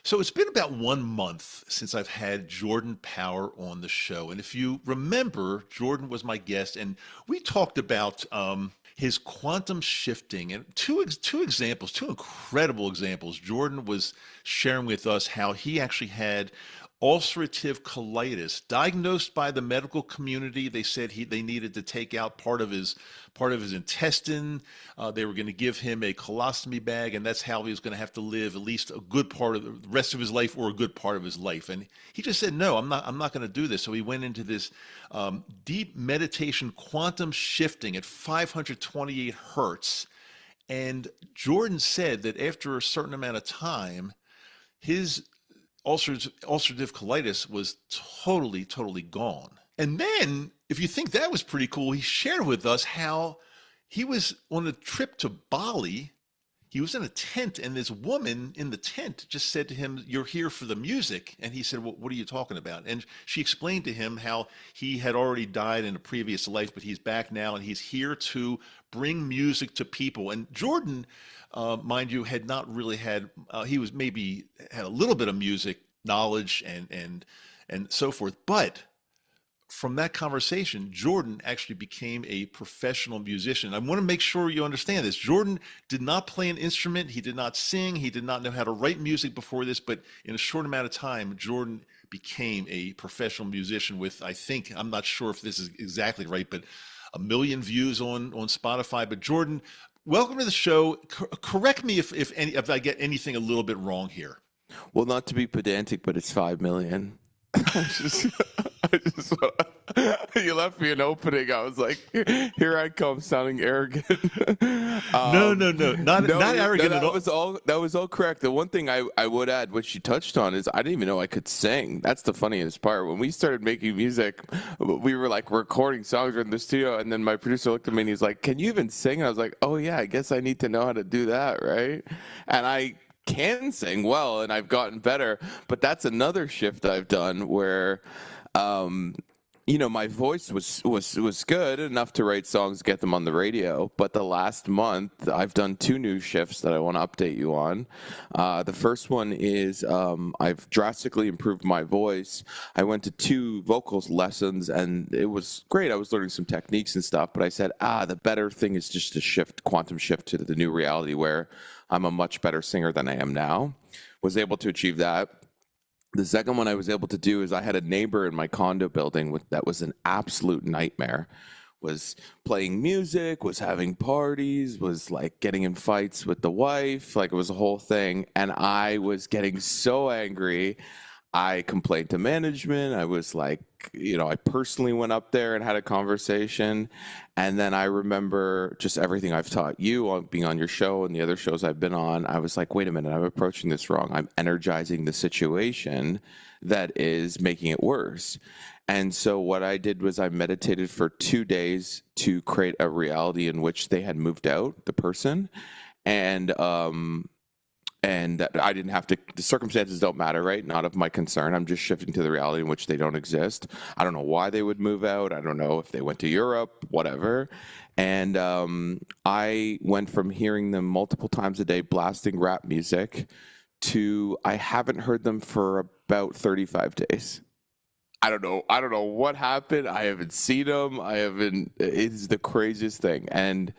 So it's been about 1 month since I've had Jordan Power on the show. And if you remember, Jordan was my guest, and we talked about his quantum shifting and two examples, two incredible examples. Jordan was sharing with us how he actually had ulcerative colitis diagnosed by the medical community. They said they needed to take out part of his intestine. They were going to give him a colostomy bag, and that's how he was going to have to live at least a good part of the rest of his life, or a good part of his life. And he just said, "No, I'm not going to do this." So he went into this deep meditation, quantum shifting at 528 hertz. And Jordan said that after a certain amount of time, his ulcerative colitis was totally gone. And then, if you think that was pretty cool, he shared with us how he was on a trip to Bali. He was in a tent, and this woman in the tent just said to him, "You're here for the music." And he said, "Well, what are you talking about?" And she explained to him how he had already died in a previous life, but he's back now, and he's here to bring music to people. And Jordan, mind you, had not really had, he was maybe had a little bit of music knowledge and so forth. But from that conversation, Jordan actually became a professional musician. I want to make sure you understand this. Jordan did not play an instrument. He did not sing. He did not know how to write music before this. But in a short amount of time, Jordan became a professional musician with, I think, I'm not sure if this is exactly right, but 1 million views on Spotify. But Jordan, welcome to the show. Correct me if I get anything a little bit wrong here. Well, not to be pedantic, but it's 5 million. I just, you left me an opening. I was like, here I come, sounding arrogant. No, no, no, not arrogant that at all. was all. That was all correct. The one thing I would add, what she touched on, is I didn't even know I could sing. That's the funniest part. When we started making music, we were like recording songs in the studio, and then my producer looked at me and he's like, "Can you even sing?" And I was like, "Oh yeah, I guess I need to know how to do that, right?" And I can sing well, and I've gotten better, but that's another shift I've done where my voice was good enough to write songs, get them on the radio. But the last month, I've done 2 new shifts that I want to update you on. The first one is I've drastically improved my voice. I went to 2 vocals lessons, and it was great. I was learning some techniques and stuff, but I said, the better thing is just to quantum shift to the new reality where I'm a much better singer than I am now. Was able to achieve that. The second one I was able to do is I had a neighbor in my condo building that was an absolute nightmare. Was playing music, was having parties, was like getting in fights with the wife, like it was a whole thing. And I was getting so angry. I complained to management. I was like, I personally went up there and had a conversation. And then I remember just everything I've taught you on being on your show and the other shows I've been on. I was like, wait a minute, I'm approaching this wrong. I'm energizing the situation that is making it worse. And so what I did was I meditated for 2 days to create a reality in which they had moved out, the person. And that I didn't have to, the circumstances don't matter, right? Not of my concern. I'm just shifting to the reality in which they don't exist. I don't know why they would move out. I don't know if they went to Europe, whatever. And I went from hearing them multiple times a day blasting rap music to I haven't heard them for about 35 days. I don't know what happened. I haven't seen them. It's the craziest thing. And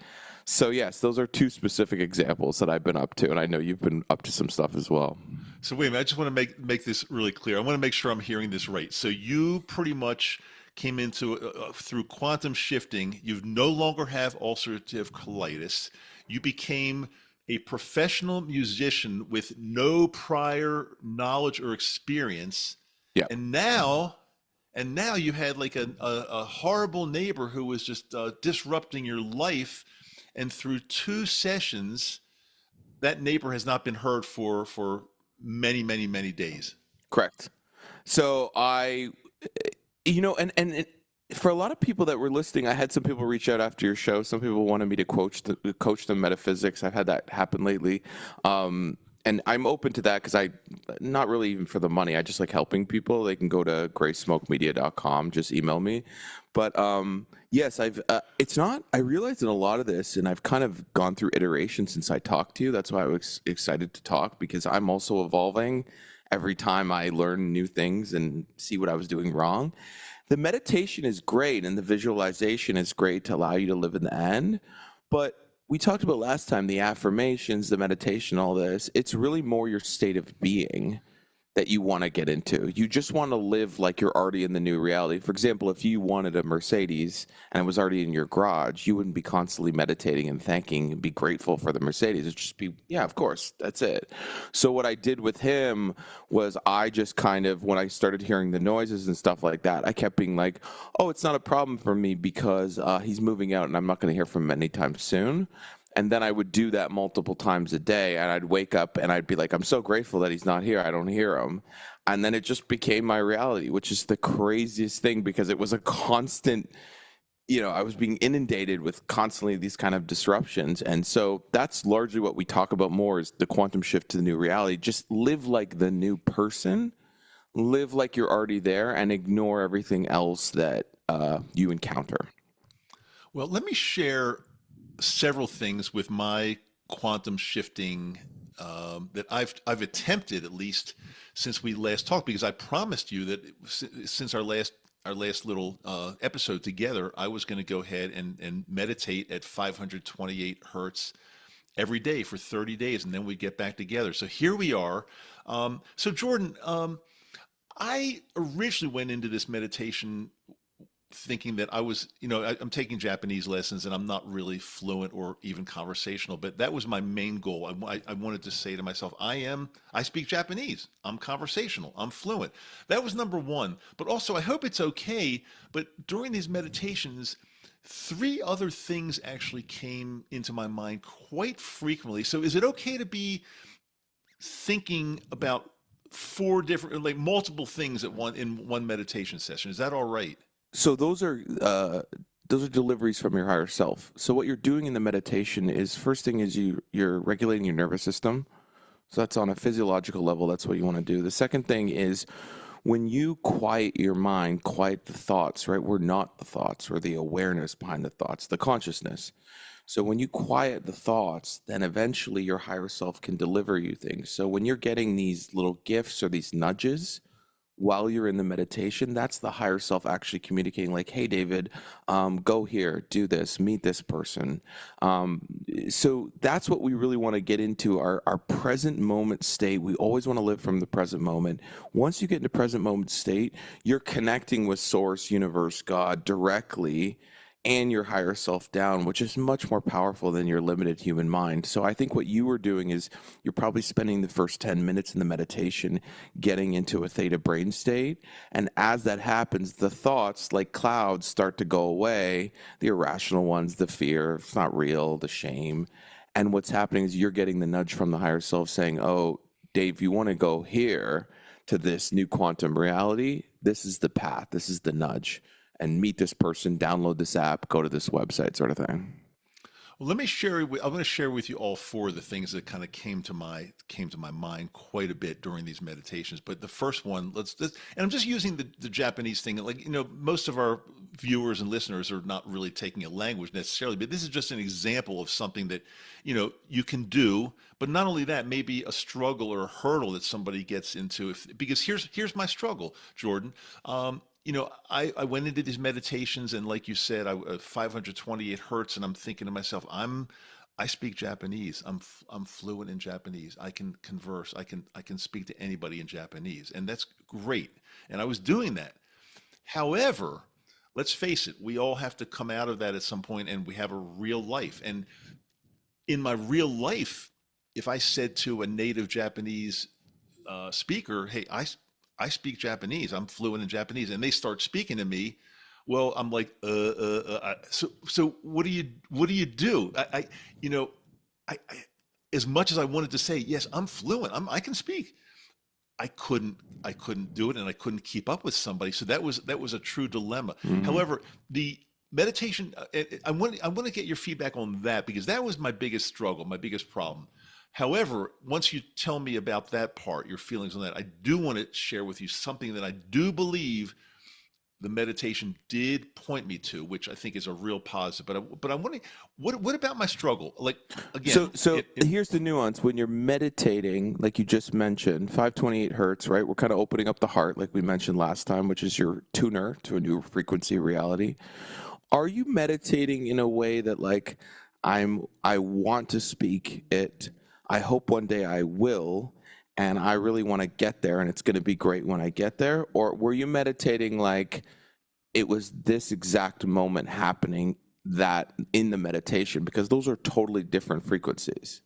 so yes, those are 2 specific examples that I've been up to, and I know you've been up to some stuff as well. So wait a minute, I just want to make this really clear. I want to make sure I'm hearing this right. So you pretty much came into through quantum shifting. You no longer have ulcerative colitis. You became a professional musician with no prior knowledge or experience, Yeah. and now you had like a horrible neighbor who was just disrupting your life. And through 2 sessions, that neighbor has not been heard for many days. Correct. So for a lot of people that were listening, I had some people reach out after your show. Some people wanted me to coach them metaphysics. I've had that happen lately. And I'm open to that because not really even for the money. I just like helping people. They can go to graysmokemedia.com, just email me. But yes, I realized in a lot of this, and I've kind of gone through iterations since I talked to you. That's why I was excited to talk, because I'm also evolving every time I learn new things and see what I was doing wrong. The meditation is great and the visualization is great to allow you to live in the end. But we talked about last time the affirmations, the meditation, all this. It's really more your state of being that you want to get into. You just want to live like you're already in the new reality. For example, if you wanted a Mercedes and it was already in your garage, you wouldn't be constantly meditating and thanking and be grateful for the Mercedes. It'd just be, yeah, of course, that's it. So what I did with him was I just kind of, when I started hearing the noises and stuff like that, I kept being like, oh, it's not a problem for me because he's moving out and I'm not going to hear from him anytime soon. And then I would do that multiple times a day. And I'd wake up and I'd be like, I'm so grateful that he's not here. I don't hear him. And then it just became my reality, which is the craziest thing because it was a constant, I was being inundated with constantly these kind of disruptions. And so that's largely what we talk about more is the quantum shift to the new reality. Just live like the new person, live like you're already there, and ignore everything else that you encounter. Well, let me share several things with my quantum shifting that I've attempted at least since we last talked because I promised you that since our last little episode together, I was going to go ahead and meditate at 528 hertz every day for 30 days, and then we get back together. So here we are. So Jordan, I originally went into this meditation thinking that I was, I'm taking Japanese lessons and I'm not really fluent or even conversational, but that was my main goal. I wanted to say to myself, I speak Japanese. I'm conversational. I'm fluent. That was number one. But also, I hope it's okay. But during these meditations, three other things actually came into my mind quite frequently. So is it okay to be thinking about four different, like multiple things at one in one meditation session? Is that all right? So those are deliveries from your higher self. So what you're doing in the meditation is first thing is you're regulating your nervous system. So that's on a physiological level. That's what you want to do. The second thing is when you quiet your mind, quiet the thoughts, right? We're not the thoughts, we're the awareness behind the thoughts, the consciousness. So when you quiet the thoughts, then eventually your higher self can deliver you things. So when you're getting these little gifts or these nudges, while you're in the meditation, that's the higher self actually communicating, like, hey, David, go here, do this, meet this person. Um, so that's what we really want to get into our present moment state. We always want to live from the present moment. Once you get into present moment state, you're connecting with source, universe, God directly and your higher self down, which is much more powerful than your limited human mind. So I think what you were doing is you're probably spending the first 10 minutes in the meditation getting into a theta brain state. And as that happens, the thoughts like clouds start to go away, the irrational ones, the fear, it's not real, the shame. And what's happening is you're getting the nudge from the higher self saying, oh, Dave, you want to go here to this new quantum reality. This is the path, this is the nudge, and meet this person, download this app, go to this website, sort of thing. Well, let me share. I'm going to share with you all four of the things that kind of came to my mind quite a bit during these meditations. But the first one, and I'm just using the Japanese thing. Like most of our viewers and listeners are not really taking a language necessarily, but this is just an example of something that you can do. But not only that, maybe a struggle or a hurdle that somebody gets into. Because here's my struggle, Jordan. I went into these meditations and like you said, 528 hertz, and I'm thinking to myself, I speak Japanese. I'm fluent in Japanese. I can converse. I can speak to anybody in Japanese, and that's great. And I was doing that. However, let's face it, we all have to come out of that at some point, and we have a real life. And in my real life, if I said to a native Japanese speaker, "Hey, I speak Japanese. I'm fluent in Japanese," and they start speaking to me, well, I'm like, so what do you do? You know, I as much as I wanted to say yes, I'm fluent. I can speak. I couldn't do it, and I couldn't keep up with somebody. So that was a true dilemma. Mm-hmm. However, the meditation, I want to get your feedback on that because that was my biggest struggle, my biggest problem. However, once you tell me about that part, your feelings on that, I do want to share with you something that I do believe the meditation did point me to, which I think is a real positive. But I'm wondering, what about my struggle? Like So, again, so here's the nuance. When you're meditating, like you just mentioned, 528 hertz, right? We're kind of opening up the heart, like we mentioned last time, which is your tuner to a new frequency reality. Are you meditating in a way that like I want to speak it, I hope one day I will, and I really want to get there and it's going to be great when I get there? Or were you meditating like it was this exact moment happening that in the meditation, because those are totally different frequencies?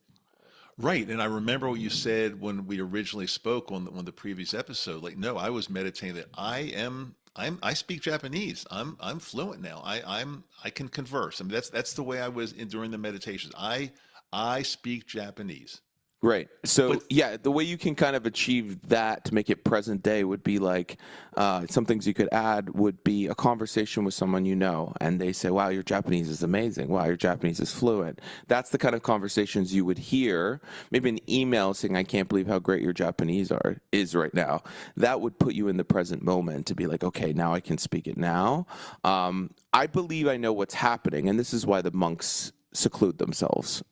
right, and I remember what you said when we originally spoke on the previous episode. Like, no, I was meditating that I speak Japanese. I'm fluent now. I can converse. I mean, that's the way I was during the meditations. I speak Japanese. Right. So But yeah, the way you can kind of achieve that to make it present day would be like some things you could add would be a conversation with someone you know, and they say, "Wow, your Japanese is amazing. Wow, your Japanese is fluent." That's the kind of conversations you would hear. Maybe an email saying, "I can't believe how great your Japanese is right now." That would put you in the present moment to be like, "Okay, now I can speak it now." I believe I know what's happening, and this is why the monks seclude themselves,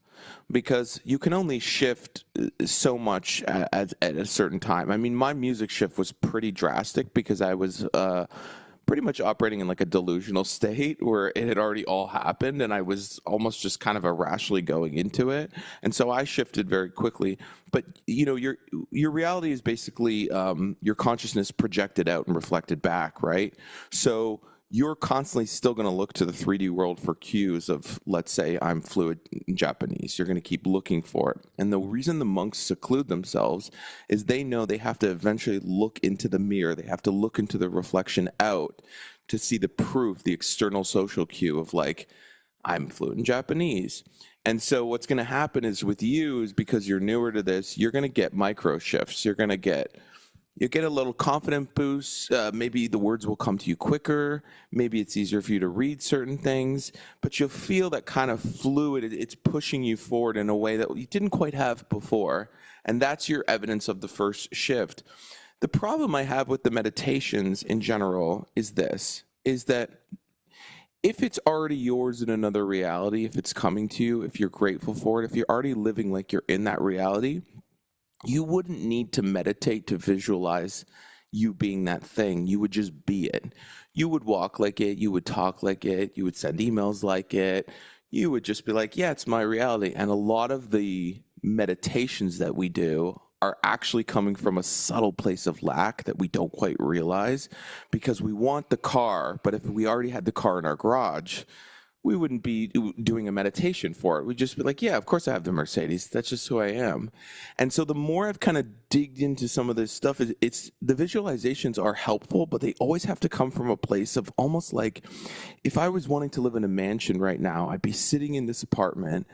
because you can only shift so much at a certain time. I mean, my music shift was pretty drastic because I was pretty much operating in like a delusional state where it had already all happened and I was almost just kind of irrationally going into it. And so I shifted very quickly. But you know, your reality is basically your consciousness projected out and reflected back, right? So you're constantly still going to look to the 3D world for cues of, let's say, I'm fluent in Japanese. You're going to keep looking for it. And the reason the monks seclude themselves is they know they have to eventually look into the mirror. They have to look into the reflection out to see the proof, the external social cue of like, I'm fluent in Japanese. And so what's going to happen is with you is because you're newer to this, you're going to get micro shifts. You get a little confident boost. Maybe the words will come to you quicker. Maybe it's easier for you to read certain things, but you'll feel that kind of fluid. It's pushing you forward in a way that you didn't quite have before. And that's your evidence of the first shift. The problem I have with the meditations in general is this, is that if it's already yours in another reality, if it's coming to you, if you're grateful for it, if you're already living like you're in that reality, you wouldn't need to meditate to visualize you being that thing. You would just be it. You would walk like it. You would talk like it. You would send emails like it. You would just be like, yeah, it's my reality. And a lot of the meditations that we do are actually coming from a subtle place of lack that we don't quite realize, because we want the car, but if we already had the car in our garage, we wouldn't be doing a meditation for it. We'd just be like, yeah, of course I have the Mercedes. That's just who I am. And so the more I've kind of digged into some of this stuff, it's the visualizations are helpful, but they always have to come from a place of almost like, if I was wanting to live in a mansion right now, I'd be sitting in this apartment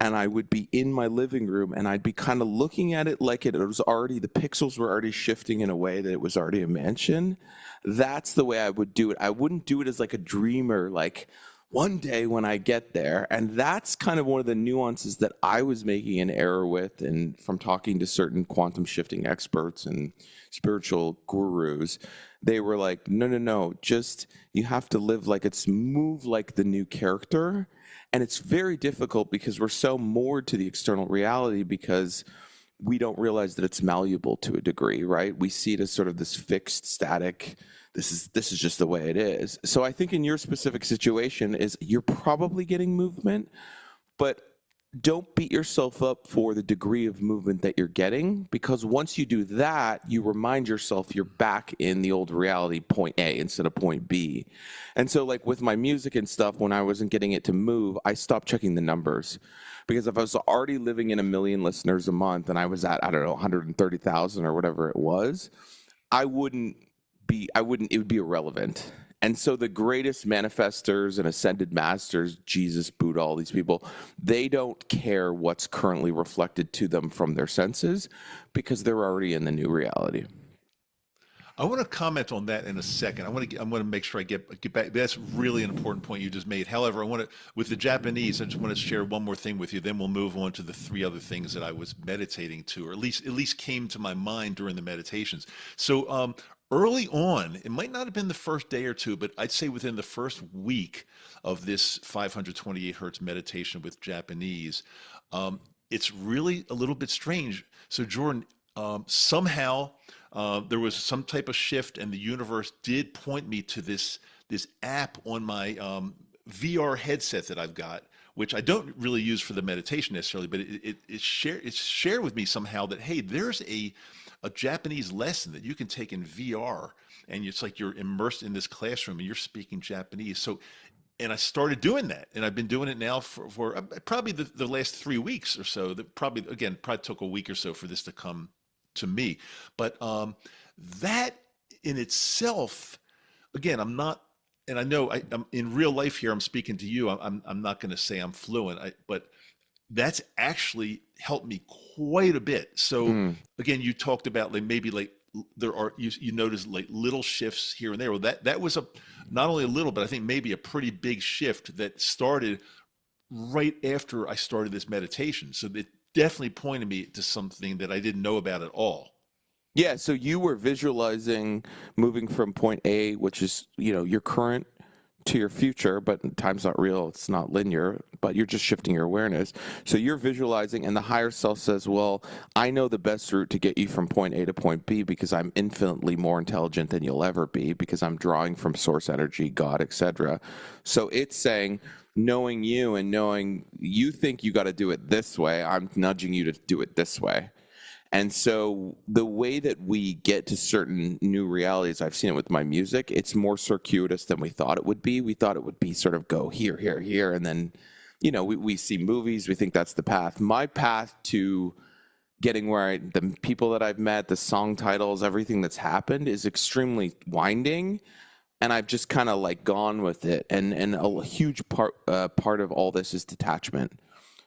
and I would be in my living room and I'd be kind of looking at it like it was already, the pixels were already shifting in a way that it was already a mansion. That's the way I would do it. I wouldn't do it as like a dreamer, like, one day when I get there. And that's kind of one of the nuances that I was making an error with, and from talking to certain quantum shifting experts and spiritual gurus, they were like, no, no, no, just you have to live like it's move like the new character. And it's very difficult because we're so moored to the external reality because we don't realize that it's malleable to a degree, right? We see it as sort of this fixed, static, this is just the way it is. So I think in your specific situation is you're probably getting movement, but don't beat yourself up for the degree of movement that you're getting, because once you do that, you remind yourself you're back in the old reality, point A instead of point B. And so like with my music and stuff, when I wasn't getting it to move, I stopped checking the numbers, because if I was already living in 1 million listeners a month and I was at, I don't know, 130,000 or whatever it was, it would be irrelevant. And so the greatest manifestors and ascended masters, Jesus, Buddha, all these people, they don't care what's currently reflected to them from their senses because they're already in the new reality. I want to comment on that in a second. I want to make sure I get back. That's really an important point you just made. However, I want to, with the Japanese, I just want to share one more thing with you. Then we'll move on to the three other things that I was meditating to, or at least came to my mind during the meditations. So early on, it might not have been the first day or two, but I'd say within the first week of this 528 hertz meditation with Japanese, um, it's really a little bit strange. So, Jordan, somehow there was some type of shift, and the universe did point me to this app on my VR headset that I've got, which I don't really use for the meditation necessarily, but it's shared with me somehow that hey, there's a Japanese lesson that you can take in VR, and it's like you're immersed in this classroom and you're speaking Japanese. So, and I started doing that, and I've been doing it now for probably the last 3 weeks or so. That probably again probably took a week or so for this to come to me, but that in itself, again, I'm not, and I know I'm in real life here. I'm speaking to you. I'm not going to say I'm fluent, but that's actually helped me quite a bit. So Mm. again, you talked about like maybe like there are you notice like little shifts here and there. Well, that was a not only a little, but I think maybe a pretty big shift that started right after I started this meditation. So it definitely pointed me to something that I didn't know about at all. Yeah, so you were visualizing moving from point A, which is, your current to your future, but time's not real, it's not linear, but you're just shifting your awareness. So you're visualizing, and the higher self says, well, I know the best route to get you from point A to point B because I'm infinitely more intelligent than you'll ever be because I'm drawing from source energy, God, etc. So it's saying, knowing you and knowing you think you got to do it this way, I'm nudging you to do it this way. And so the way that we get to certain new realities, I've seen it with my music, it's more circuitous than we thought it would be. We thought it would be sort of go here, here, here. And then, we see movies, we think that's the path. My path to getting the people that I've met, the song titles, everything that's happened is extremely winding. And I've just kind of like gone with it. And a huge part of all this is detachment,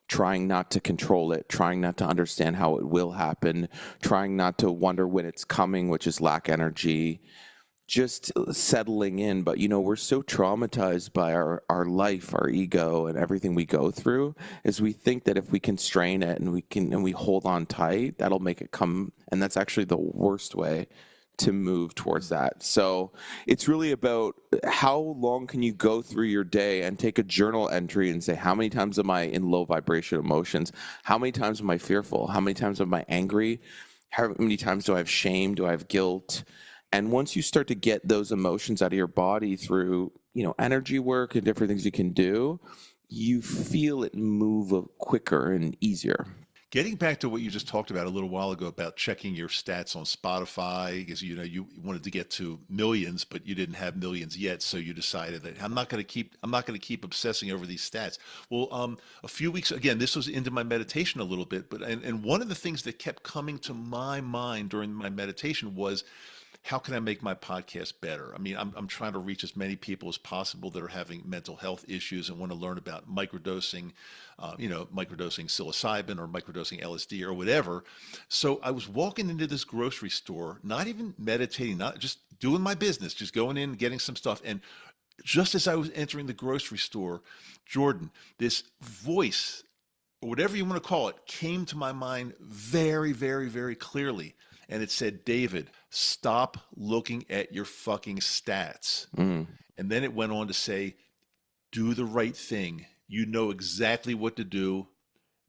trying not to control it, trying not to understand how it will happen, trying not to wonder when it's coming, which is lack energy, just settling in. But we're so traumatized by our life, our ego, and everything we go through, is we think that if we constrain it and we hold on tight, that'll make it come. And that's actually the worst way to move towards that. So it's really about how long can you go through your day and take a journal entry and say, how many times am I in low vibration emotions? How many times am I fearful? How many times am I angry? How many times do I have shame? Do I have guilt? And once you start to get those emotions out of your body through, energy work and different things you can do, you feel it move quicker and easier. Getting back to what you just talked about a little while ago about checking your stats on Spotify, because you wanted to get to millions, but you didn't have millions yet, so you decided that I'm not going to keep obsessing over these stats. Well, a few weeks again, this was into my meditation a little bit, but and one of the things that kept coming to my mind during my meditation was how can I make my podcast better? I mean, I'm trying to reach as many people as possible that are having mental health issues and want to learn about microdosing, microdosing psilocybin or microdosing LSD or whatever. So I was walking into this grocery store, not even meditating, not just doing my business, just going in, getting some stuff. And just as I was entering the grocery store, Jordan, this voice, or whatever you want to call it, came to my mind very, very, very clearly. And it said, David, stop looking at your fucking stats. Mm. And then it went on to say, do the right thing. You know exactly what to do.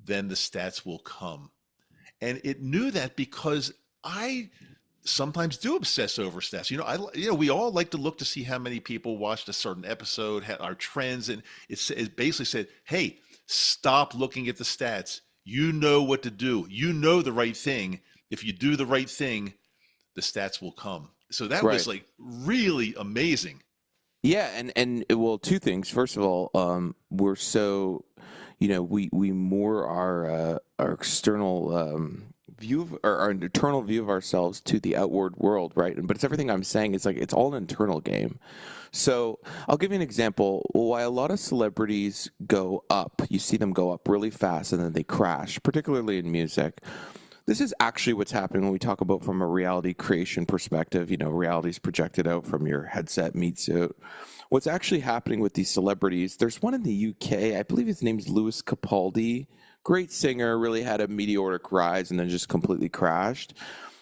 Then the stats will come. And it knew that because I sometimes do obsess over stats. We all like to look to see how many people watched a certain episode, our trends, and it basically said, "Hey, stop looking at the stats. You know what to do. You know the right thing. If you do the right thing, the stats will come." So that was Right. like really amazing. Yeah, and well, two things. First of all, we're so, we more our external view of, or our internal view of ourselves to the outward world, right? But it's everything I'm saying. It's like it's all an internal game. So I'll give you an example. Why a lot of celebrities go up, you see them go up really fast and then they crash, particularly in music. This is actually what's happening when we talk about from a reality creation perspective. Reality is projected out from your headset meat suit. What's actually happening with these celebrities, there's one in the UK, I believe his name's Lewis Capaldi. Great singer, really had a meteoric rise and then just completely crashed.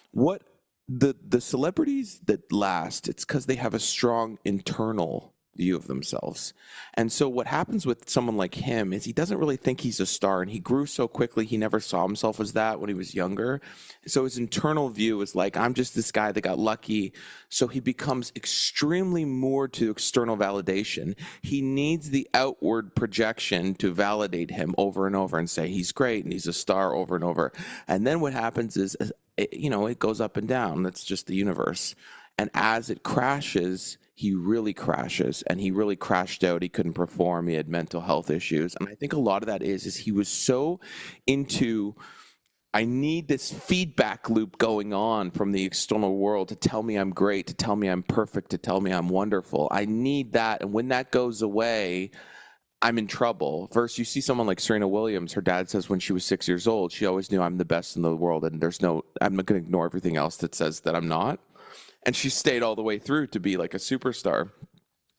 What the celebrities that last, it's because they have a strong internal view of themselves. And so what happens with someone like him is he doesn't really think he's a star, and he grew so quickly he never saw himself as that when he was younger. So his internal view is like, I'm just this guy that got lucky. So he becomes extremely moored to external validation. He needs the outward projection to validate him over and over and say he's great and he's a star over and over. And then what happens is, it goes up and down. That's just the universe. And as it crashes, he really crashes, and he really crashed out. He couldn't perform. He had mental health issues. And I think a lot of that is he was so into, I need this feedback loop going on from the external world to tell me I'm great, to tell me I'm perfect, to tell me I'm wonderful. I need that. And when that goes away, I'm in trouble. Versus you see someone like Serena Williams, her dad says when she was 6 years old, she always knew I'm the best in the world, and I'm not going to ignore everything else that says that I'm not. And she stayed all the way through to be like a superstar.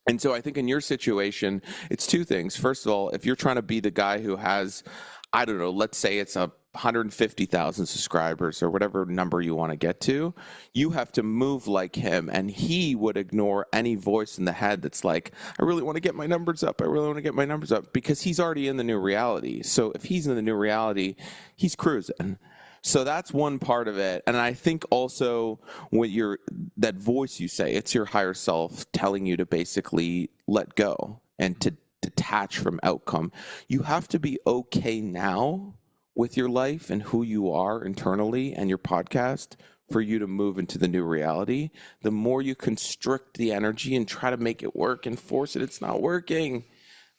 And so I think in your situation, it's two things. First of all, if you're trying to be the guy who has, I don't know, let's say it's 150,000 subscribers or whatever number you want to get to, you have to move like him. And he would ignore any voice in the head that's like, I really want to get my numbers up. I really want to get my numbers up, because he's already in the new reality. So if he's in the new reality, he's cruising. So that's one part of it. And I think also when that voice you say, it's your higher self telling you to basically let go and to detach from outcome. You have to be okay now with your life and who you are internally and your podcast for you to move into the new reality. The more you constrict the energy and try to make it work and force it, it's not working.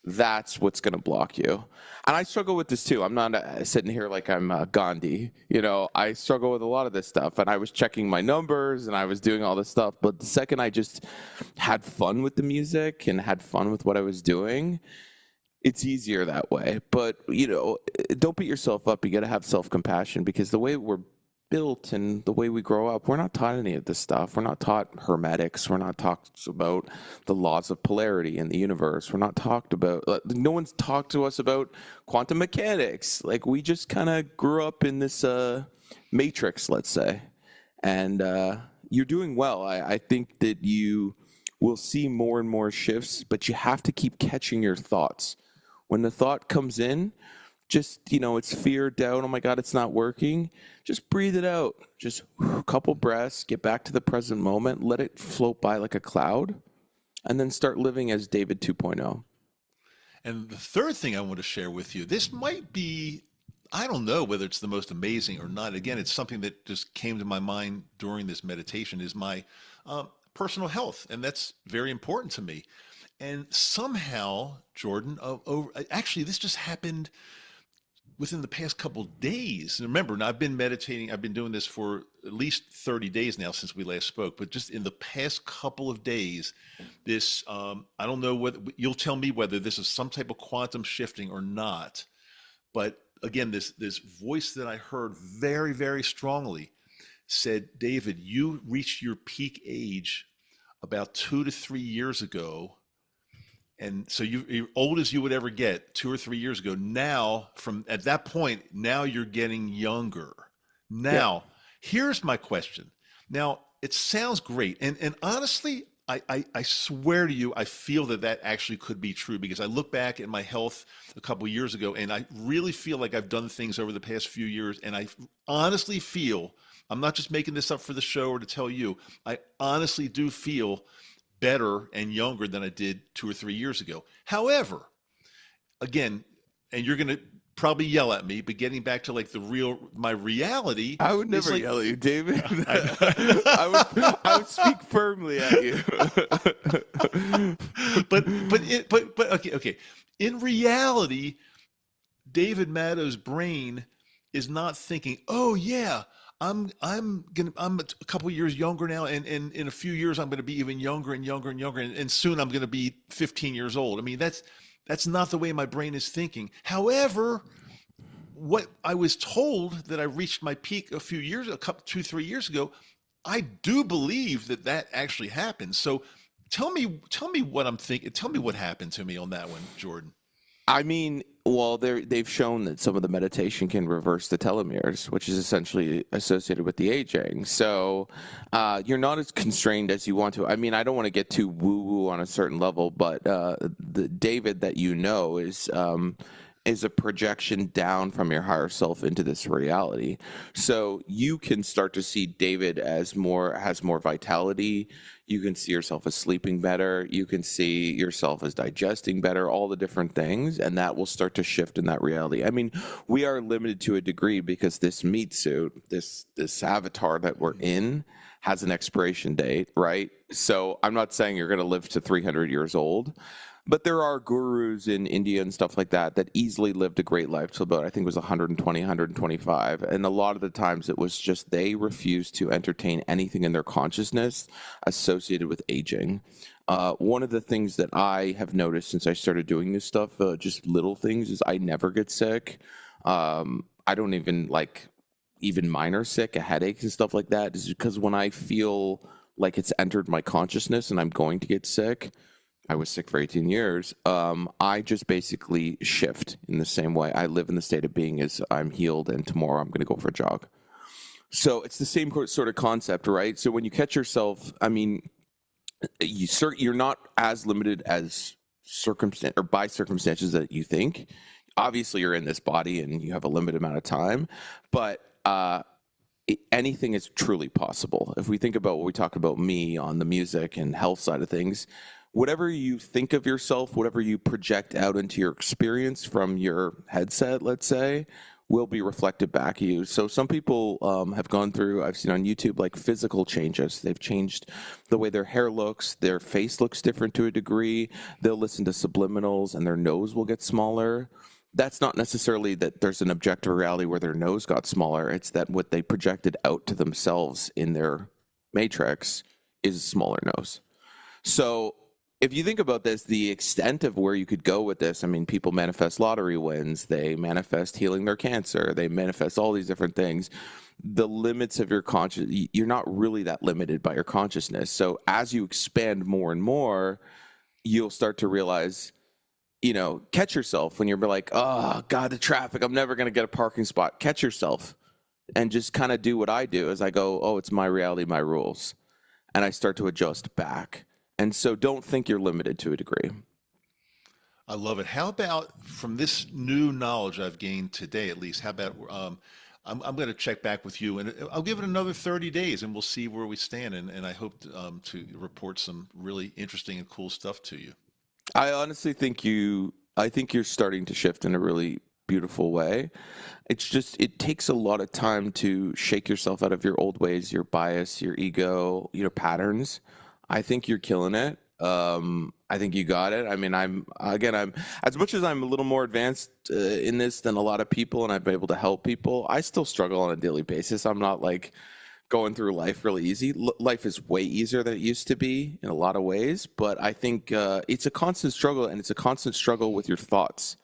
That's what's going to block you. And I struggle with this too. I'm not sitting here like I'm Gandhi. I struggle with a lot of this stuff. And I was checking my numbers and I was doing all this stuff. But the second I just had fun with the music and had fun with what I was doing, it's easier that way. But, don't beat yourself up. You got to have self-compassion, because the way we're built and the way we grow up, we're not taught any of this stuff. We're not taught hermetics. We're not taught about the laws of polarity in the universe. We're not talked about, no one's talked to us about quantum mechanics. Like, we just kind of grew up in this matrix, let's say. And you're doing well. I think that you will see more and more shifts, but you have to keep catching your thoughts. When the thought comes in, just, it's fear, doubt, oh my God, it's not working. Just breathe it out. Just a couple breaths, get back to the present moment, let it float by like a cloud, and then start living as David 2.0. And the third thing I want to share with you, this might be, I don't know whether it's the most amazing or not. Again, it's something that just came to my mind during this meditation, is my personal health. And that's very important to me. And somehow, Jordan, actually, this just happened within the past couple of days. And remember, I've been meditating, I've been doing this for at least 30 days now since we last spoke, but just in the past couple of days, this, I don't know whether, you'll tell me whether this is some type of quantum shifting or not. But again, this voice that I heard very, very strongly said, David, you reached your peak age about 2 to 3 years ago. And so you're old as you would ever get 2 or 3 years ago. Now, from at that point, now you're getting younger. Yep. Now, here's my question. Now, it sounds great. And honestly, I swear to you, I feel that actually could be true, because I look back at my health a couple of years ago, and I really feel like I've done things over the past few years. And I honestly feel, I'm not just making this up for the show or to tell you, I honestly do feel better and younger than I did 2 or 3 years ago. However, again, and you're going to probably yell at me, but getting back to like my reality I would is never like, yell at you, David. I, I would speak firmly at you. but okay. In reality, David Maddo's brain is not thinking, oh yeah, I'm a couple years younger now, and in a few years I'm gonna be even younger and younger and younger, and soon I'm gonna be 15 years old. I mean, that's not the way my brain is thinking. However, what I was told that I reached my peak a couple 2 3 years ago, I do believe that actually happened. So tell me what I'm thinking. Tell me what happened to me on that one, Jordan. I mean, Well, they've shown that some of the meditation can reverse the telomeres, which is essentially associated with the aging. So you're not as constrained as you want to. I mean, I don't want to get too woo-woo on a certain level, but the David that you know is a projection down from your higher self into this reality. So you can start to see David as has more vitality. You can see yourself as sleeping better. You can see yourself as digesting better, all the different things, and that will start to shift in that reality. I mean, we are limited to a degree because this meat suit, this avatar that we're in, has an expiration date, right? So I'm not saying you're going to live to 300 years old, but there are gurus in India and stuff like that that easily lived a great life till about, I think it was 120, 125. And a lot of the times it was just they refused to entertain anything in their consciousness associated with aging. One of the things that I have noticed since I started doing this stuff, just little things, is I never get sick. I don't even even minor sick, a headache and stuff like that, is because when I feel like it's entered my consciousness and I'm going to get sick, I was sick for 18 years. I just basically shift in the same way. I live in the state of being as I'm healed, and tomorrow I'm going to go for a jog. So it's the same sort of concept, right? So when you catch yourself, I mean, you're not as limited as by circumstances that you think. Obviously, you're in this body and you have a limited amount of time, but anything is truly possible. If we think about what we talk about me on the music and health side of things, whatever you think of yourself, whatever you project out into your experience from your headset, let's say, will be reflected back at you. So some people have gone through, I've seen on YouTube, like physical changes. They've changed the way their hair looks, their face looks different to a degree. They'll listen to subliminals and their nose will get smaller. That's not necessarily that there's an objective reality where their nose got smaller. It's that what they projected out to themselves in their matrix is a smaller nose. So if you think about this, the extent of where you could go with this, I mean, people manifest lottery wins, they manifest healing their cancer, they manifest all these different things. The limits of your conscious, you're not really that limited by your consciousness. So as you expand more and more, you'll start to realize, catch yourself when you're like, oh, God, the traffic, I'm never going to get a parking spot. Catch yourself and just kind of do what I do as I go, oh, it's my reality, my rules. And I start to adjust back. And so don't think you're limited to a degree. I love it. How about from this new knowledge I've gained today, at least? How about I'm going to check back with you, and I'll give it another 30 days, and we'll see where we stand. And I hope to report some really interesting and cool stuff to you. I honestly think I think you're starting to shift in a really beautiful way. It's just, it takes a lot of time to shake yourself out of your old ways, your bias, your ego, your patterns. I think you're killing it. I think you got it. I mean, I'm as much as I'm a little more advanced in this than a lot of people, and I've been able to help people. I still struggle on a daily basis. I'm not like going through life really easy. Life is way easier than it used to be in a lot of ways, but I think it's a constant struggle, and it's a constant struggle with your thoughts.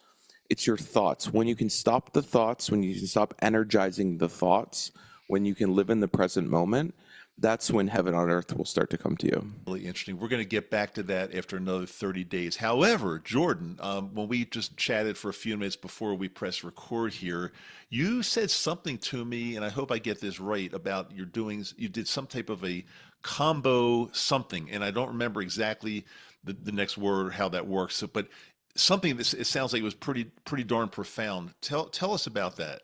It's your thoughts. When you can stop the thoughts, when you can stop energizing the thoughts, when you can live in the present moment, that's when heaven on earth will start to come to you. Really interesting. We're going to get back to that after another 30 days. However, Jordan, when we just chatted for a few minutes before we press record here, you said something to me, and I hope I get this right, about you did some type of a combo something, and I don't remember exactly the next word, how that works, but something that it sounds like it was pretty darn profound. Tell us about that.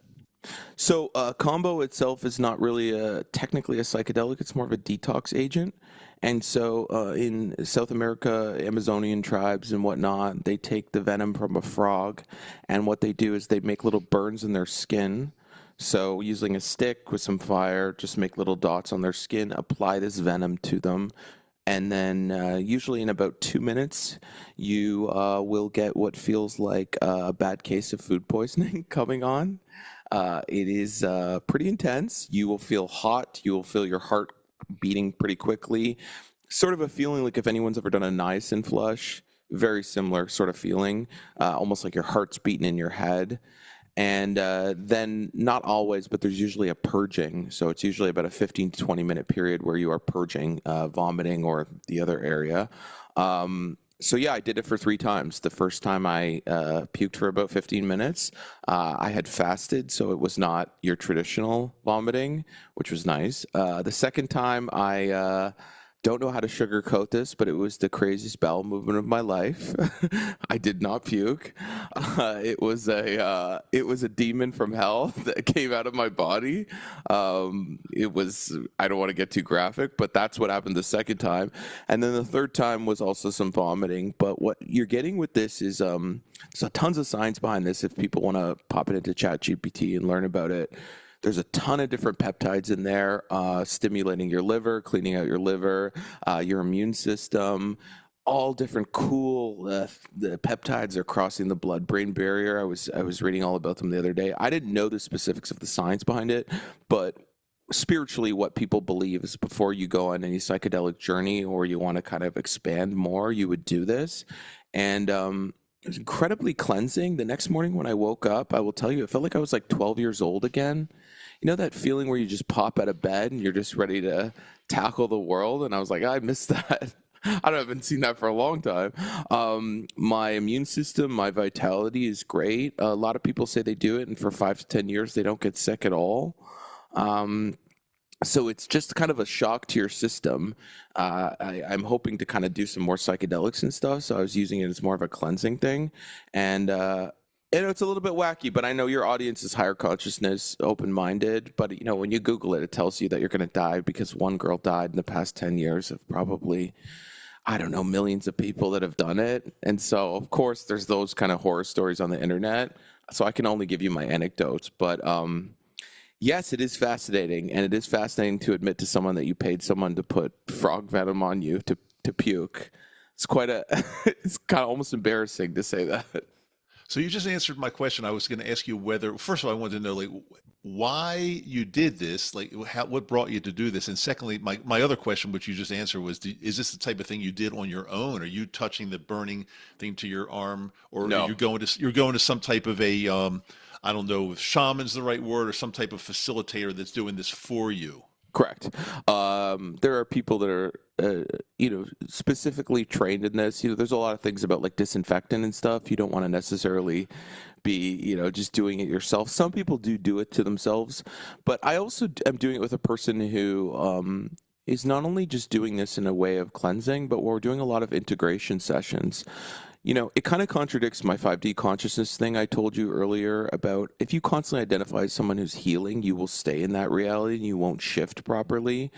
So combo itself is not really technically a psychedelic. It's more of a detox agent. And so in South America, Amazonian tribes and whatnot, they take the venom from a frog, and what they do is they make little burns in their skin. So using a stick with some fire, just make little dots on their skin, apply this venom to them. And then usually in about 2 minutes, you will get what feels like a bad case of food poisoning coming on. It is pretty intense. You will feel hot. You will feel your heart beating pretty quickly. Sort of a feeling like if anyone's ever done a niacin flush, very similar sort of feeling, almost like your heart's beating in your head. And then not always, but there's usually a purging. So it's usually about a 15 to 20 minute period where you are purging, vomiting or the other area. So yeah, I did it for 3 times. The first time I puked for about 15 minutes. I had fasted, so it was not your traditional vomiting, which was nice. The second time, I don't know how to sugarcoat this, but it was the craziest bowel movement of my life. I did not puke. It was a demon from hell that came out of my body. It was, I don't want to get too graphic, but that's what happened the second time. And then the third time was also some vomiting. But what you're getting with this is so tons of science behind this. If people want to pop it into ChatGPT and learn about it, there's a ton of different peptides in there, stimulating your liver, cleaning out your liver, your immune system. All different cool the peptides are crossing the blood-brain barrier. I was reading all about them the other day. I didn't know the specifics of the science behind it, but spiritually, what people believe is before you go on any psychedelic journey or you want to kind of expand more, you would do this, and it was incredibly cleansing. The next morning when I woke up, I will tell you, it felt like I was like 12 years old again. You know that feeling where you just pop out of bed and you're just ready to tackle the world? And I was like, I missed that. I haven't seen that for a long time. My immune system, my vitality is great. A lot of people say they do it, and for 5 to 10 years, they don't get sick at all. Um, so it's just kind of a shock to your system. I'm hoping to kind of do some more psychedelics and stuff. So I was using it as more of a cleansing thing. And it's a little bit wacky, but I know your audience is higher consciousness, open-minded. But when you Google it, it tells you that you're going to die because one girl died in the past 10 years of probably, I don't know, millions of people that have done it. And so, of course, there's those kind of horror stories on the internet. So I can only give you my anecdotes. But yes, it is fascinating. And it is fascinating to admit to someone that you paid someone to put frog venom on you to puke. It's it's kind of almost embarrassing to say that. So you just answered my question. I was going to ask you whether, first of all, I wanted to know like why you did this, like what brought you to do this, and secondly, my other question, which you just answered, was, is this the type of thing you did on your own? Are you touching the burning thing to your arm, or are No. you going to some type of a I don't know if shaman's the right word, or some type of facilitator that's doing this for you? Correct. There are people that are, specifically trained in this. There's a lot of things about like disinfectant and stuff. You don't want to necessarily be, just doing it yourself. Some people do it to themselves, but I also am doing it with a person who is not only just doing this in a way of cleansing, but we're doing a lot of integration sessions. It kind of contradicts my 5D consciousness thing I told you earlier about if you constantly identify someone who's healing, you will stay in that reality and you won't shift properly.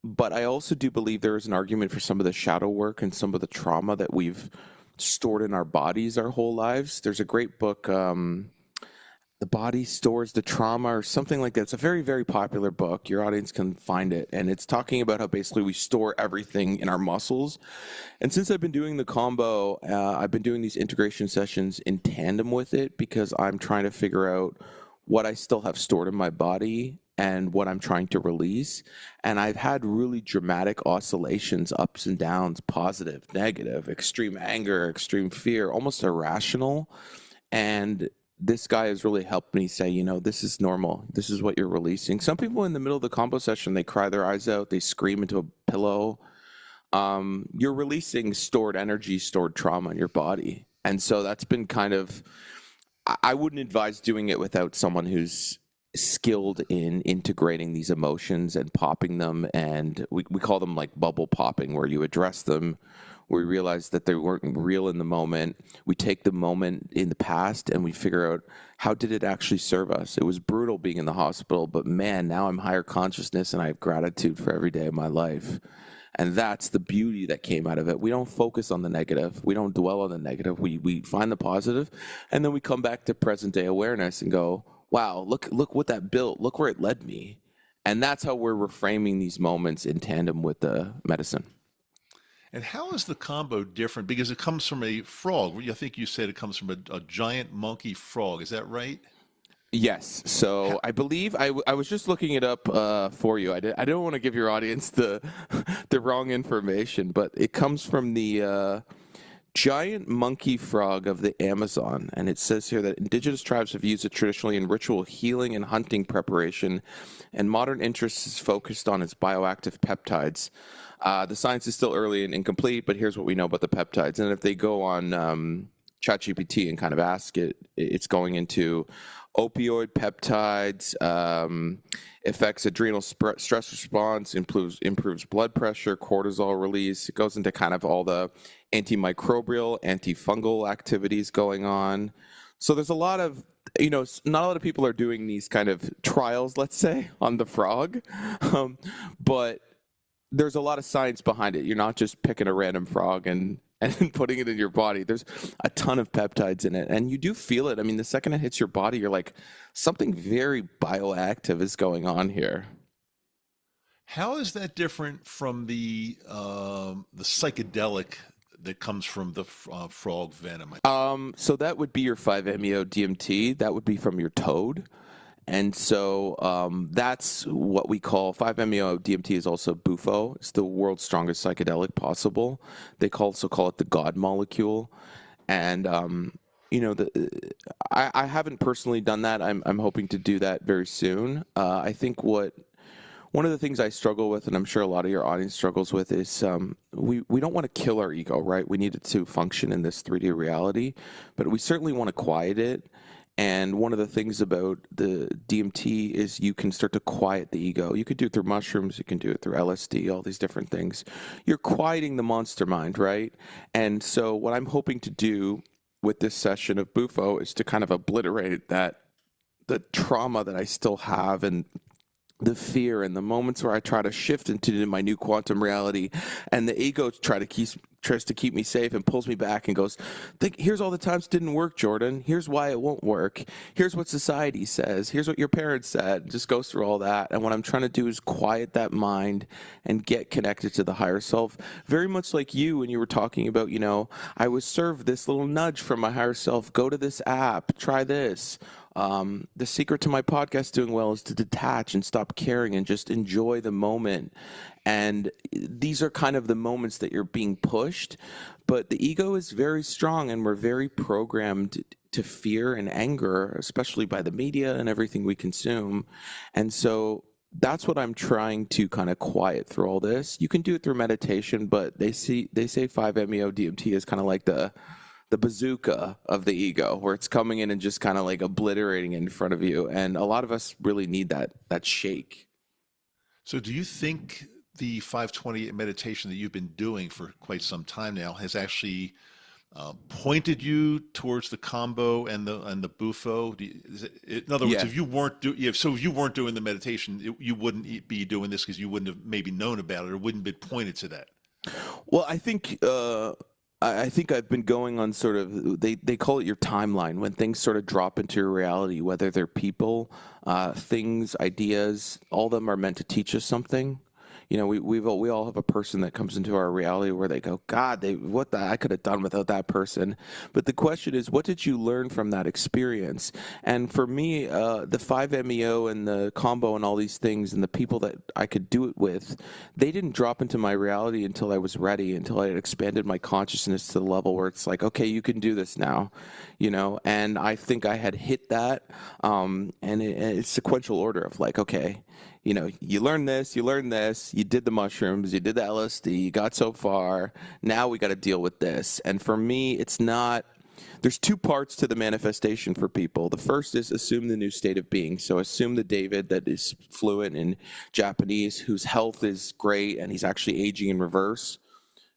But I also do believe there is an argument for some of the shadow work and some of the trauma that we've stored in our bodies our whole lives. There's a great book, The Body Stores the Trauma, or something like that. It's a very, very popular book. Your audience can find it. And it's talking about how basically we store everything in our muscles. And since I've been doing the combo, I've been doing these integration sessions in tandem with it because I'm trying to figure out what I still have stored in my body and what I'm trying to release. And I've had really dramatic oscillations, ups and downs, positive, negative, extreme anger, extreme fear, almost irrational. And this guy has really helped me say, this is normal. This is what you're releasing. Some people in the middle of the combo session, they cry their eyes out, they scream into a pillow. You're releasing stored energy, stored trauma in your body. And so that's been kind of, I wouldn't advise doing it without someone who's skilled in integrating these emotions and popping them. And we call them like bubble popping, where you address them. We realize that they weren't real in the moment. We take the moment in the past and we figure out, how did it actually serve us? It was brutal being in the hospital, but man, now I'm higher consciousness and I have gratitude for every day of my life. And that's the beauty that came out of it. We don't focus on the negative. We don't dwell on the negative. We find the positive, and then we come back to present day awareness and go, wow, look what that built. Look where it led me. And that's how we're reframing these moments in tandem with the medicine. And how is the combo different? Because it comes from a frog. I think you said it comes from a giant monkey frog. Is that right? Yes. How, So I believe I was just looking it up for you. I don't want to give your audience the the wrong information, but it comes from giant monkey frog of the Amazon. And it says here that indigenous tribes have used it traditionally in ritual healing and hunting preparation, and modern interest is focused on its bioactive peptides. The science is still early and incomplete, but here's what we know about the peptides. And if they go on ChatGPT and kind of ask it, it's going into opioid peptides, affects adrenal stress response, improves blood pressure, cortisol release. It goes into kind of all the antimicrobial, antifungal activities going on. So there's a lot of, not a lot of people are doing these kind of trials, let's say, on the frog, but there's a lot of science behind it. You're not just picking a random frog and putting it in your body. There's a ton of peptides in it, and you do feel it. I mean, the second it hits your body, you're like, something very bioactive is going on here. How is that different from the psychedelic that comes from the frog venom? So that would be your 5-MeO DMT. That would be from your toad. And so that's what we call 5-MeO DMT is also Bufo. It's the world's strongest psychedelic possible. They also call it the God molecule. And I haven't personally done that. I'm hoping to do that very soon. I think one of the things I struggle with, and I'm sure a lot of your audience struggles with, is we don't want to kill our ego, right? We need it to function in this 3D reality, but we certainly want to quiet it. And one of the things about the DMT is you can start to quiet the ego. You could do it through mushrooms, you can do it through LSD, all these different things. You're quieting the monster mind, right? And so what I'm hoping to do with this session of Bufo is to kind of obliterate the trauma that I still have, and the fear, and the moments where I try to shift into my new quantum reality, and the ego tries to keep me safe and pulls me back and goes, here's all the times it didn't work, Jordan. Here's why it won't work. Here's what society says. Here's what your parents said. Just goes through all that. And what I'm trying to do is quiet that mind and get connected to the higher self. Very much like you when you were talking about, I was served this little nudge from my higher self. Go to this app. Try this. The secret to my podcast doing well is to detach and stop caring and just enjoy the moment. And these are kind of the moments that you're being pushed, but the ego is very strong, and we're very programmed to fear and anger, especially by the media and everything we consume. And so that's what I'm trying to kind of quiet through all this. You can do it through meditation, but they say 5-MeO DMT is kind of like the bazooka of the ego, where it's coming in and just kind of like obliterating it in front of you. And a lot of us really need that shake. So do you think the 520 meditation that you've been doing for quite some time now has actually pointed you towards the combo and the bufo? In other words, Yeah. if you weren't if you weren't doing the meditation, you wouldn't be doing this because you wouldn't have maybe known about it or wouldn't been pointed to that. Well, I think I've been going on sort of, they call it your timeline, when things sort of drop into your reality, whether they're people, things, ideas, all of them are meant to teach us something. We all have a person that comes into our reality where they go, God, I could have done without that person. But the question is, what did you learn from that experience? And for me, the 5-MeO and the combo and all these things and the people that I could do it with, they didn't drop into my reality until I was ready, until I had expanded my consciousness to the level where it's like, okay, you can do this now, and I think I had hit that, and it's sequential order of like, okay, you learn this, you did the mushrooms, you did the LSD, you got so far, now we got to deal with this. And for me, there's two parts to the manifestation for people. The first is assume the new state of being. So assume the David that is fluent in Japanese, whose health is great, and he's actually aging in reverse.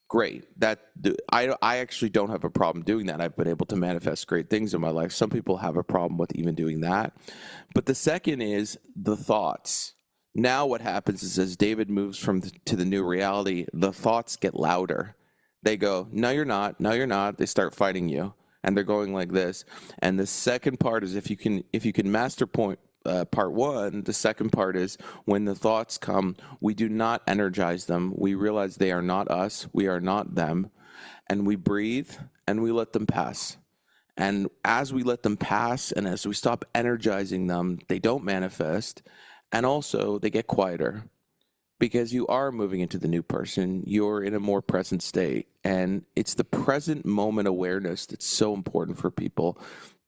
Great. I actually don't have a problem doing that. I've been able to manifest great things in my life. Some people have a problem with even doing that. But the second is the thoughts. Now what happens is, as David moves to the new reality, the thoughts get louder. They go, no, you're not. No, you're not. They start fighting you. And they're going like this. And the second part is, if you can master part one, the second part is, when the thoughts come, we do not energize them. We realize they are not us. We are not them. And we breathe and we let them pass. And as we let them pass and as we stop energizing them, they don't manifest. And also, they get quieter. because you are moving into the new person. You're in a more present state. And it's the present moment awareness that's so important for people.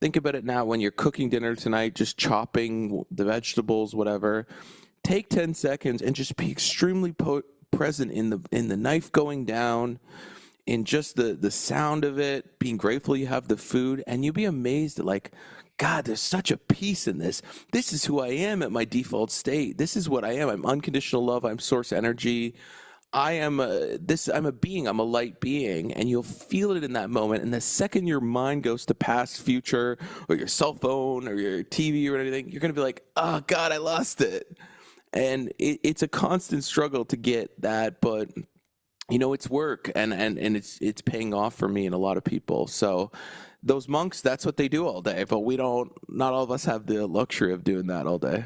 Think about it now when you're cooking dinner tonight, just chopping the vegetables, whatever. Take 10 seconds and just be extremely present in the knife going down, in just the sound of it, being grateful you have the food, and you'll be amazed at like, God, there's such a peace in this. This is who I am at my default state. This is what I am. I'm unconditional love. I'm source energy. I'm a being. I'm a light being, and you'll feel it in that moment. And the second your mind goes to past, future, or your cell phone, or your TV, or anything, you're gonna be like, "Oh God, I lost it." And it's a constant struggle to get that, but it's work, and it's paying off for me and a lot of people. So those monks, that's what they do all day, but we don't, not all of us have the luxury of doing that all day.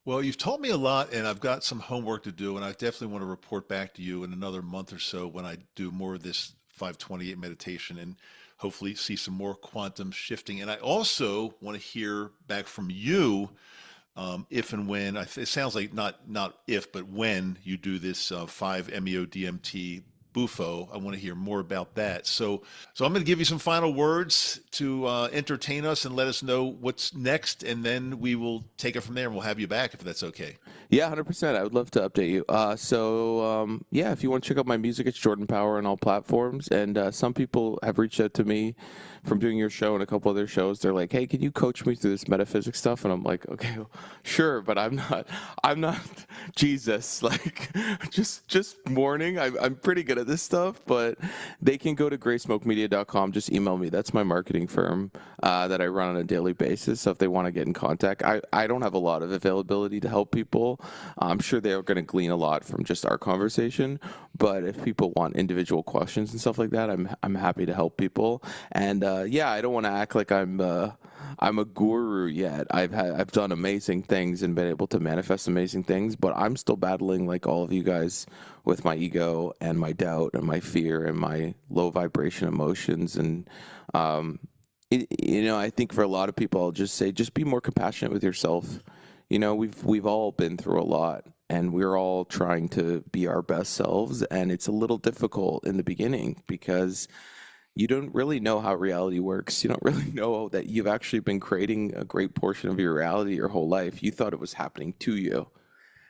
Well, you've told me a lot, and I've got some homework to do, and I definitely want to report back to you in another month or so when I do more of this 528 meditation and hopefully see some more quantum shifting. And I also want to hear back from you if and when, it sounds like not if, but when you do this 5-MeO DMT Bufo. I want to hear more about that. So I'm going to give you some final words to entertain us and let us know what's next, and then we will take it from there, and we'll have you back if that's okay. Yeah, 100%. I would love to update you. Yeah, if you want to check out my music, it's Jordan Power on all platforms. And some people have reached out to me from doing your show and a couple other shows. They're like, "Hey, can you coach me through this metaphysics stuff?" And I'm like, "Okay, well, sure, but I'm not Jesus. Like, just warning. I'm pretty good at this stuff, but they can go to graysmokemedia.com. Just email me. That's my marketing firm that I run on a daily basis. So if they want to get in contact, I don't have a lot of availability to help people. I'm sure they're going to glean a lot from just our conversation. But if people want individual questions and stuff like that, I'm happy to help people. And yeah, I don't want to act like I'm a guru yet. I've done amazing things and been able to manifest amazing things, but I'm still battling like all of you guys with my ego and my doubt and my fear and my low vibration emotions. And I think for a lot of people, I'll just say, just be more compassionate with yourself. We've all been through a lot, and we're all trying to be our best selves, and it's a little difficult in the beginning because you don't really know how reality works. You don't really know that you've actually been creating a great portion of your reality your whole life. You thought it was happening to you.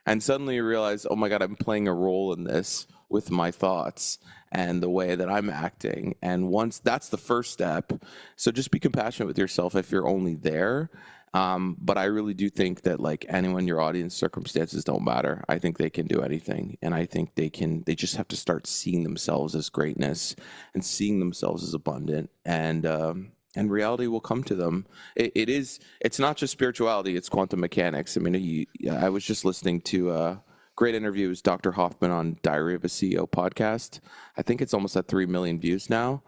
And suddenly you realize, oh my God, I'm playing a role in this with my thoughts and the way that I'm acting. And once that's the first step, so just be compassionate with yourself if you're only there. But I really do think that like anyone, your audience circumstances don't matter. I think they can do anything. And I think they just have to start seeing themselves as greatness and seeing themselves as abundant. And reality will come to them. It's not just spirituality, it's quantum mechanics. I mean, I was just listening to a great interview with Dr. Hoffman on Diary of a CEO podcast. I think it's almost at 3 million views now,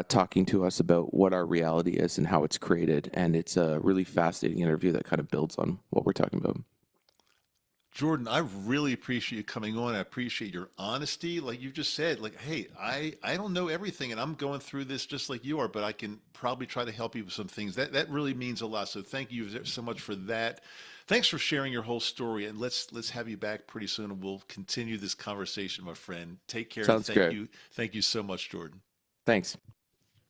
talking to us about what our reality is and how it's created. And it's a really fascinating interview that kind of builds on what we're talking about. Jordan, I really appreciate you coming on. I appreciate your honesty. Like you just said, like, hey, I don't know everything and I'm going through this just like you are, but I can probably try to help you with some things. That really means a lot. So thank you so much for that. Thanks for sharing your whole story, and let's have you back pretty soon and we'll continue this conversation, my friend. Take care, and Sounds great. thank you. Thank you so much, Jordan. Thanks.